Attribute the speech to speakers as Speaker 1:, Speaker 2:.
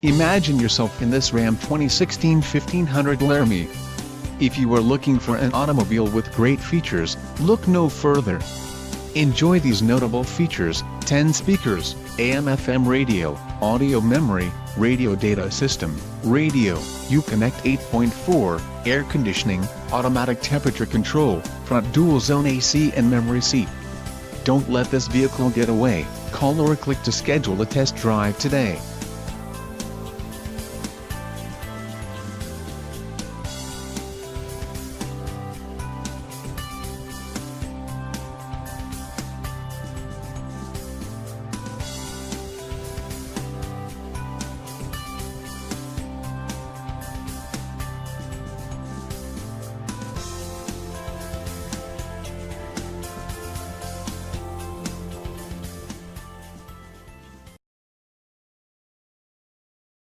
Speaker 1: Imagine yourself in this Ram 2016 1500 Laramie. If you are looking for an automobile with great features, look no further. Enjoy these notable features: 10 speakers, AM/FM radio, audio memory, radio data system, radio, Uconnect 8.4, air conditioning, automatic temperature control, front dual zone AC and memory seat. Don't let this vehicle get away. Call or click to schedule a test drive today.